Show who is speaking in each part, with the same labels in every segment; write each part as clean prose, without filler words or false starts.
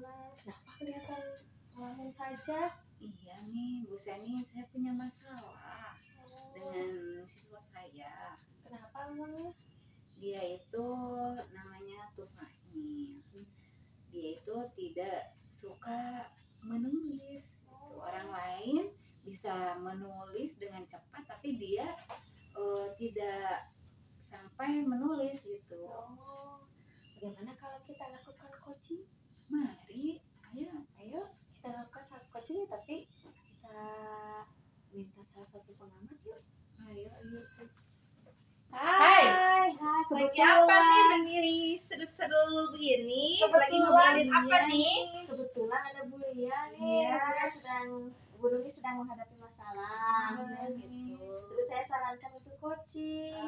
Speaker 1: gimana? Kenapa kelihatan ngelamun saja?
Speaker 2: Iya nih, Bu Seni, saya punya masalah dengan siswa saya.
Speaker 1: Kenapa emangnya?
Speaker 2: Dia itu namanya Tufail. Dia itu tidak suka menulis. Gitu. Orang lain bisa menulis dengan cepat, tapi dia tidak sampai menulis gitu.
Speaker 1: Oh, bagaimana kalau kita lakukan coaching?
Speaker 2: Mari,
Speaker 1: Ayo kita lakukan satu coaching, tapi kita minta salah satu pengamat yuk.
Speaker 2: ayo.
Speaker 1: Hai,
Speaker 3: Lagi apa nih begini seru-seru begini? Lagi ngobrolin apa nih?
Speaker 1: Kebetulan ada Bu Lia nih.
Speaker 2: Iya.
Speaker 1: Bu Lia sedang menghadapi masalah.
Speaker 2: Gitu.
Speaker 1: Terus saya sarankan untuk coaching.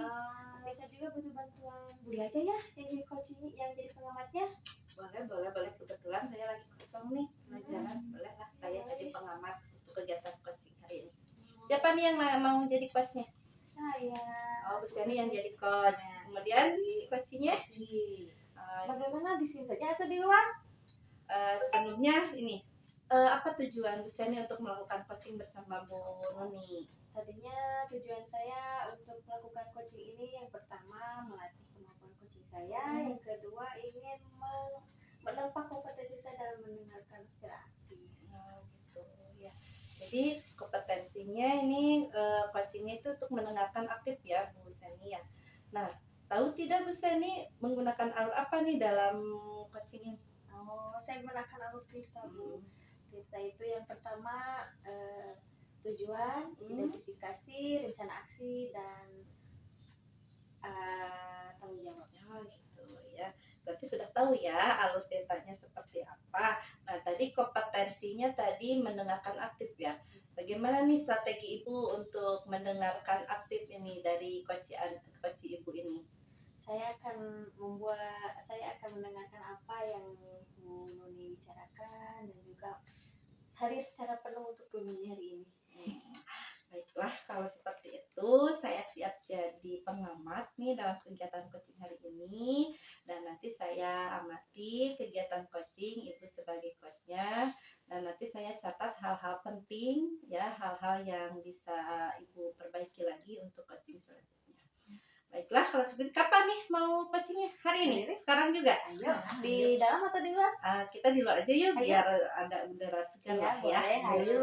Speaker 1: Bisa juga butuh bantuan Bu Lia aja ya yang jadi coaching, yang jadi pengamatnya.
Speaker 2: Boleh. Kebetulan saya lagi kosong nih pelajaran. Bolehlah saya jadi pengamat untuk kegiatan coaching hari ini.
Speaker 3: Siapa nih yang mau jadi coachnya?
Speaker 1: Saya.
Speaker 3: Oh, Bu Seni yang jadi coach. Kemudian coachingnya?
Speaker 1: Bagaimana di sini saja atau di luar?
Speaker 3: Sebelumnya ini apa tujuan Bu Seni untuk melakukan coaching bersama Bu Nuni?
Speaker 1: Tadinya tujuan saya untuk melakukan coaching ini yang pertama melatih kemampuan coaching saya, yang kedua ingin menambah kompetensi saya dalam mendengarkan secara aktif.
Speaker 3: Gitu ya. Jadi kompetensinya ini coachingnya itu untuk mendengarkan aktif ya Bu Seni ya. Nah, tahu tidak Bu Seni menggunakan alur apa nih dalam coaching ini?
Speaker 1: Oh, saya gunakan alur Tirta Bu. Tirta itu yang pertama tujuan, identifikasi, rencana aksi, dan tanggung jawab.
Speaker 3: Gitu ya. Berarti sudah tahu ya alur ceritanya seperti apa. Nah, tadi kompetensinya tadi mendengarkan aktif ya. Bagaimana nih strategi Ibu untuk mendengarkan aktif ini dari coach Ibu ini?
Speaker 1: Saya akan mendengarkan apa yang Bu Nuni bicarakan dan juga hadir secara penuh untuk Bu Nuni hari ini.
Speaker 3: Baiklah, kalau seperti itu saya siap jadi pengamat nih dalam kegiatan coaching hari ini, dan nanti saya amati kegiatan coaching Ibu sebagai coachnya, dan nanti saya catat hal-hal penting ya, hal-hal yang bisa Ibu perbaiki lagi untuk coaching selanjutnya. Baiklah, kalau seperti kapan nih mau coachingnya? Hari ini? Sekarang juga?
Speaker 1: Ayo, di dalam atau di luar?
Speaker 3: Kita di luar aja yuk, biar ada udara segar lah ya.
Speaker 1: Boleh, ayo.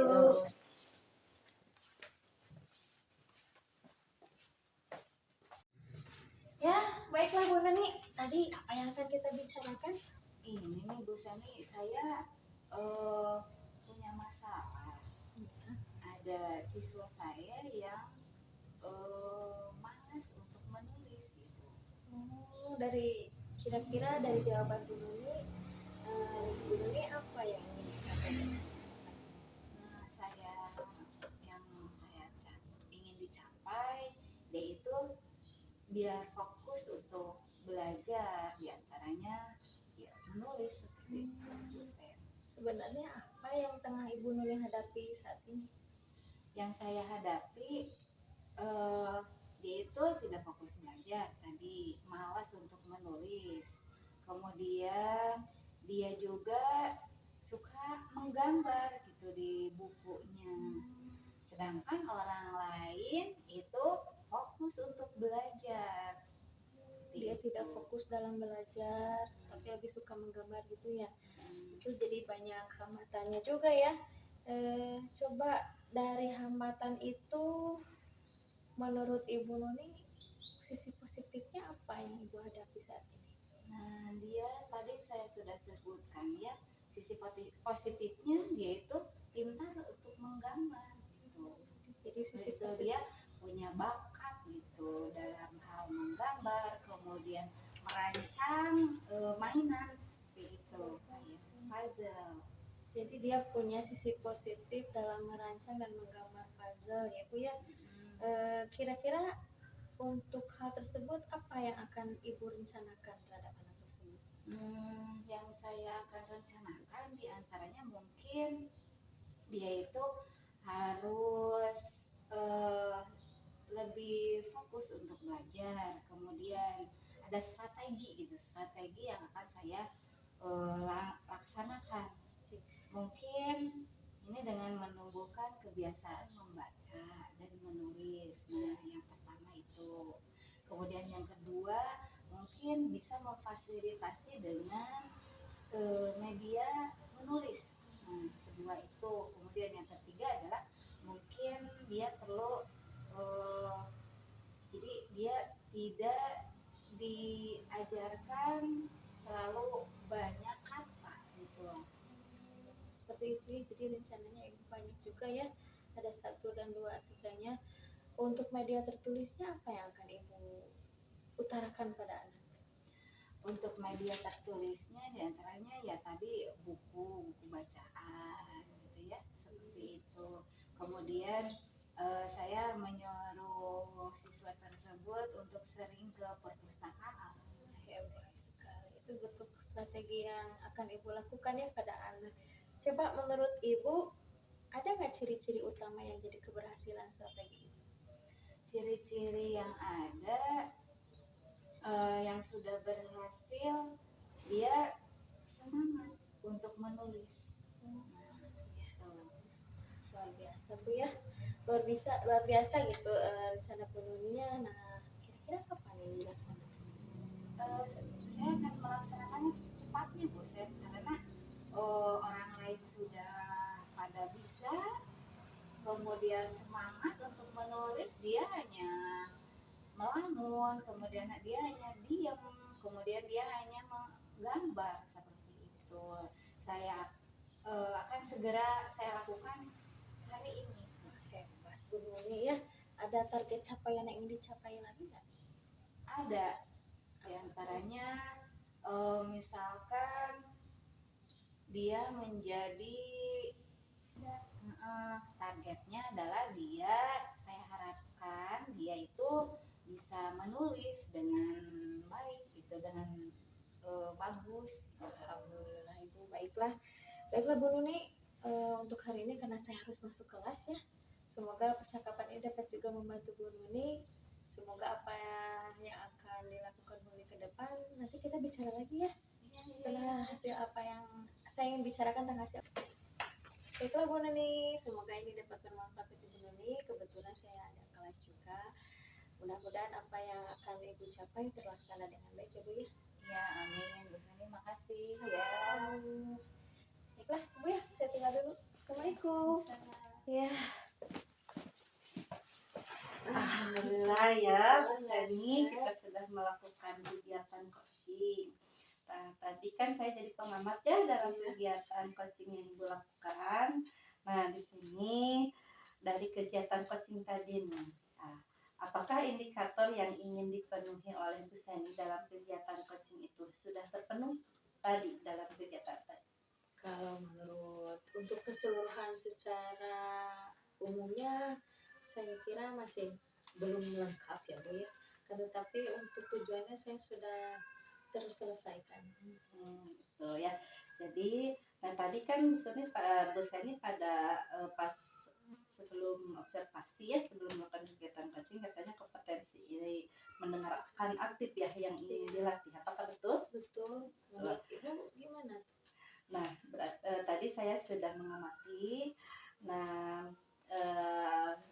Speaker 1: Ya, baiklah Bu Nuni. Tadi apa yang akan kita bicarakan?
Speaker 2: Ini nih Bu Sani, saya punya masalah. Ada siswa saya yang malas untuk menulis gitu.
Speaker 1: Dari kira-kira dari jawaban Bu Nuni, apa yang ingin disampaikan?
Speaker 2: Nah, yang saya ingin dicapai yaitu biar fokus untuk belajar, diantaranya ya menulis seperti itu.
Speaker 1: Sebenarnya apa yang tengah Ibu Nuni hadapi saat ini?
Speaker 2: Yang saya hadapi dia itu tidak fokus belajar, tadi malas untuk menulis, kemudian dia juga suka menggambar gitu di bukunya, sedangkan orang lain itu fokus untuk belajar.
Speaker 1: Dia tidak fokus dalam belajar, tapi lebih suka menggambar gitu ya. Itu jadi banyak hambatannya juga ya. Coba dari hambatan itu, menurut Ibu Nuni, sisi positifnya apa yang Ibu hadapi saat ini?
Speaker 2: Nah, dia tadi saya sudah sebutkan ya, sisi positifnya dia itu pintar untuk menggambar gitu.
Speaker 1: Jadi sisi
Speaker 2: itu dia punya bakat gitu dalam hal menggambar, kemudian merancang mainan seperti itu, kayak puzzle.
Speaker 1: Jadi dia punya sisi positif dalam merancang dan menggambar puzzle ya Bu ya. Kira-kira untuk hal tersebut apa yang akan Ibu rencanakan terhadap anak tersebut?
Speaker 2: Yang saya akan rencanakan diantaranya mungkin dia itu harus lebih fokus untuk belajar, kemudian ada strategi yang akan saya lakukan laksanakan. Mungkin ini dengan menumbuhkan kebiasaan membaca dan menulis. Nah, yang pertama itu. Kemudian yang kedua, mungkin bisa memfasilitasi dengan media menulis. Nah, kedua itu. Kemudian yang ketiga adalah mungkin dia perlu jadi dia tidak diajarkan terlalu banyak kata gitu.
Speaker 1: Seperti itu ya, jadi rencananya ibu banyak juga ya, ada 1 dan 2 tiganya. Untuk media tertulisnya apa yang akan ibu utarakan pada anak?
Speaker 2: Untuk media tertulisnya diantaranya ya tadi buku bacaan gitu ya, seperti itu. Kemudian saya menyuruh siswa tersebut untuk sering ke perpustakaan.
Speaker 1: Hebat sekali, itu bentuk strategi yang akan ibu lakukan ya pada anak. Coba menurut ibu, ada nggak ciri-ciri utama yang jadi keberhasilan strategi itu?
Speaker 2: Ciri-ciri yang ada yang sudah berhasil, dia semangat untuk menulis.
Speaker 1: Luar biasa Bu ya, luar biasa gitu rencana penulisannya. Nah, kira-kira kapan ini dilaksanakan?
Speaker 2: Saya akan melaksanakannya secepatnya Bu Sen, karena orang lain sudah pada bisa, kemudian semangat untuk menulis, dia hanya melamun, kemudian dia hanya diam, kemudian dia hanya menggambar seperti itu. Saya akan segera saya lakukan hari ini.
Speaker 1: Hebat Bu Nuni ya. Ada target capaian yang ingin dicapai lagi nggak?
Speaker 2: Ada, diantaranya misalkan dia menjadi targetnya adalah saya harapkan dia itu bisa menulis dengan baik gitu, dengan bagus.
Speaker 1: Alhamdulillah Ibu, baiklah Bu Nuni, untuk hari ini karena saya harus masuk kelas ya, semoga percakapan ini dapat juga membantu Bu Nuni. Semoga apa yang akan dilakukan Bu Nuni ke depan nanti kita bicara lagi ya, setelah hasil apa yang saya ingin bicarakan tentang hasil. Baiklah Bu Nuni, semoga ini dapat bermanfaat bagi Bu Nuni. Kebetulan saya ada kelas juga, mudah-mudahan apa yang akan Ibu capai terlaksana dengan baik ya Bu ya.
Speaker 2: Ya, amin. Bu Sani, makasih ya.
Speaker 1: Sama-sama Bu. Baiklah Bu ya, saya tinggal dulu. Assalamualaikum. Ya.
Speaker 3: Alhamdulillah ya Bu Sani, kita sudah melakukan kegiatan coaching. Nah, tadi kan saya jadi pengamat ya dalam kegiatan coaching yang Ibu lakukan. Nah, di sini dari kegiatan coaching tadi nih, apakah indikator yang ingin dipenuhi oleh Bu Sani dalam kegiatan coaching itu sudah terpenuhi tadi dalam kegiatan tadi?
Speaker 1: Kalau menurut untuk keseluruhan secara umumnya saya kira masih belum lengkap ya Bu ya. Tetapi untuk tujuannya saya sudah terselesaikan.
Speaker 3: Betul ya. Jadi, nah tadi kan Bu Sani pada pas sebelum observasi ya, sebelum melakukan kegiatan coaching katanya kompetensi ini mendengarkan aktif ya yang ingin dilatih. Apakah betul?
Speaker 1: Betul. Menurut Ibu gimana?
Speaker 3: Nah, tadi saya sudah mengamati. Nah,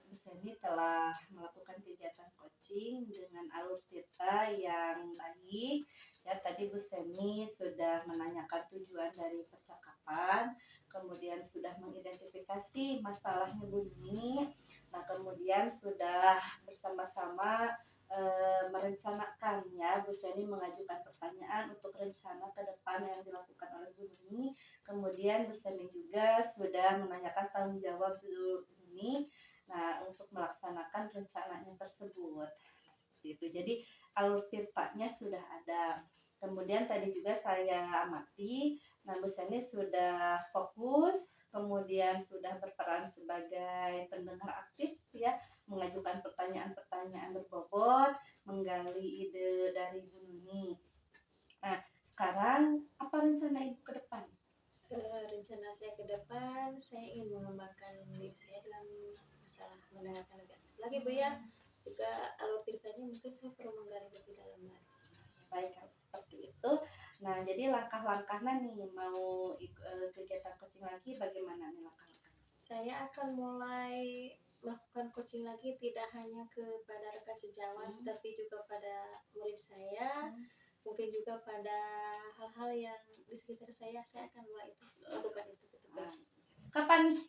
Speaker 3: Bu Seni telah melakukan kegiatan coaching dengan alur cerita yang baik. Ya, tadi Bu Seni sudah menanyakan tujuan dari percakapan, kemudian sudah mengidentifikasi masalahnya bunyi. Nah, kemudian sudah bersama-sama merencanakan ya, Bu Seni mengajukan pertanyaan untuk rencana ke depan yang dilakukan oleh Bu Nuni. Kemudian Bu Seni juga sudah menanyakan tanggung jawab Bu Nuni, nah untuk melaksanakan rencananya tersebut. Seperti itu. Jadi alur tirtanya sudah ada. Kemudian tadi juga saya amati, nah Bu Seni sudah fokus, kemudian sudah berperan sebagai pendengar aktif ya, mengajukan pertanyaan-pertanyaan berbobot, menggali ide dari Bu Nuni. Nah, sekarang apa rencana Ibu ke depan?
Speaker 1: Rencana saya ke depan, saya ingin mengembangkan diri saya dalam masalah mendengarkan negatif lagi Bu ya. Juga alur ceritanya mungkin saya perlu menggali lebih dalam lagi.
Speaker 3: Baik, kalau seperti itu. Nah, jadi langkah-langkahnya nih mau kegiatan coaching lagi bagaimana nih langkah-langkahnya?
Speaker 1: Saya akan mulai melakukan coaching lagi tidak hanya kepada rekan sejawat tapi juga pada murid saya, mungkin juga pada hal-hal yang di sekitar saya akan mulai lakukan itu coaching.
Speaker 3: Kapan nih?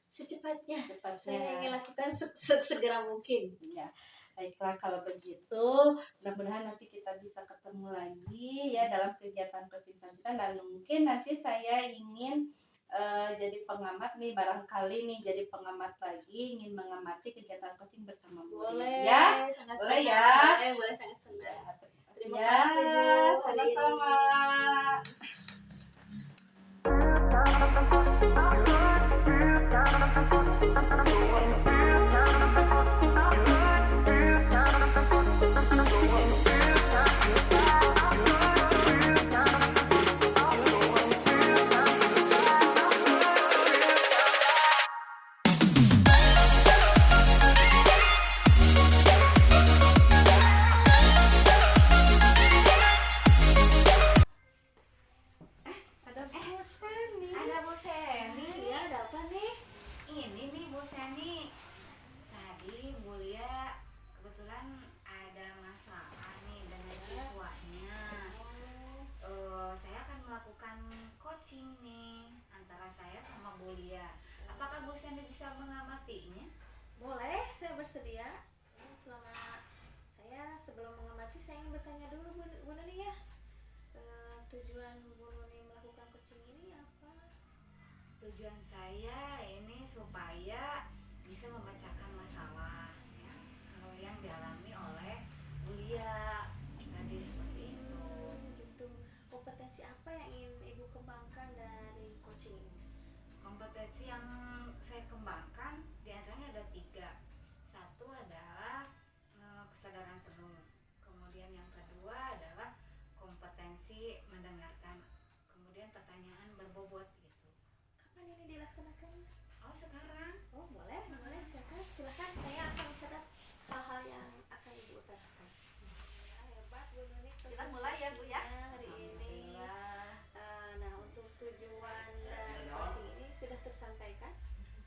Speaker 1: Secepatnya.
Speaker 3: Cepatnya.
Speaker 1: Saya ingin lakukan segera mungkin.
Speaker 3: Ya, baiklah kalau begitu mudah-mudahan nanti kita bisa ketemu lagi ya dalam kegiatan coaching selanjutnya, dan mungkin nanti saya ingin jadi pengamat nih, barangkali nih jadi pengamat lagi, ingin mengamati kegiatan coaching bersama Bu.
Speaker 1: Boleh
Speaker 3: Ya,
Speaker 1: sangat
Speaker 3: boleh
Speaker 1: senang.
Speaker 3: ya.
Speaker 1: Boleh sangat senang. Terima
Speaker 3: Ya,
Speaker 1: kasih Bu hari ini.
Speaker 3: sama-sama.
Speaker 1: Ada Bu Seni.
Speaker 2: Ada Bu Seni.
Speaker 1: Iya, ada apa nih?
Speaker 2: Ini nih Bu Seni. Tadi Bu Lia kebetulan ada masalah nih dengan siswanya. Saya akan melakukan coaching nih antara saya sama Bu Lia. Apakah Bu Seni bisa mengamatinya?
Speaker 1: Boleh, saya bersedia. Selama saya sebelum mengamati saya ingin bertanya dulu Bu Nuni ya. Tujuan Bu Nuni melakukan coaching ini apa?
Speaker 2: Tujuan saya ini supaya bisa memecahkan masalah ya, yang dialami oleh Bu Lia tadi seperti itu.
Speaker 1: Gitu. Kompetensi apa yang ingin Ibu kembangkan dari coaching ini?
Speaker 2: Kompetensi yang saya kembangkan diantaranya ada 3. Satu adalah kesadaran penuh. Kemudian yang kedua adalah kompetensi mendengarkan. Kemudian pertanyaan berbobot gitu.
Speaker 1: Kapan ini dilaksanakannya?
Speaker 2: Oh sekarang?
Speaker 1: Oh boleh silakan saya akan mencatat hal-hal yang akan Ibu utarakan. Hebat Bu Nuni.
Speaker 3: Kita mulai ya Bu ya.
Speaker 1: Hari ini.
Speaker 2: Alhamdulillah.
Speaker 1: Nah untuk tujuan dan coaching ini sudah tersampaikan?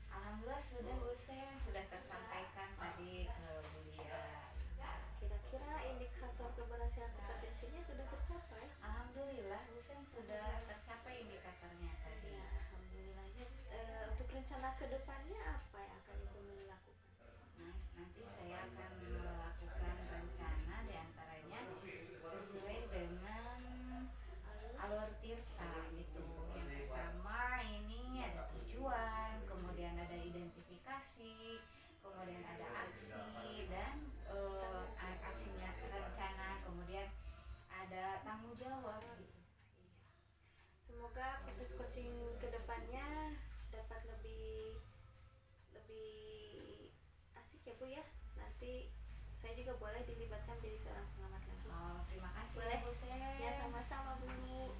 Speaker 2: Alhamdulillah sudah Bu Sen, sudah tersampaikan tadi ke Bu Lia.
Speaker 1: Kira-kira indikator keberhasilan kompetensinya sudah tercapai?
Speaker 2: Alhamdulillah Bu Sen sudah tercapai indikatornya tadi.
Speaker 1: Ya, alhamdulillah. Untuk rencana kedepannya apa yang akan Ibu Nuni lakukan?
Speaker 2: Nah, nanti saya akan melakukan rencana diantaranya sesuai dengan alur tirta gitu. Yang pertama ini ada tujuan, kemudian ada identifikasi, kemudian ada aksi dan aksinya rencana, kemudian ada tanggung jawab gitu.
Speaker 1: Semoga proses coaching kedepannya dapat lebih asik ya Bu ya. Nanti saya juga boleh dilibatkan jadi seorang pengamat lagi.
Speaker 2: Oh, terima kasih
Speaker 1: Boleh.
Speaker 2: Bu Sen.
Speaker 1: Ya sama-sama Bu.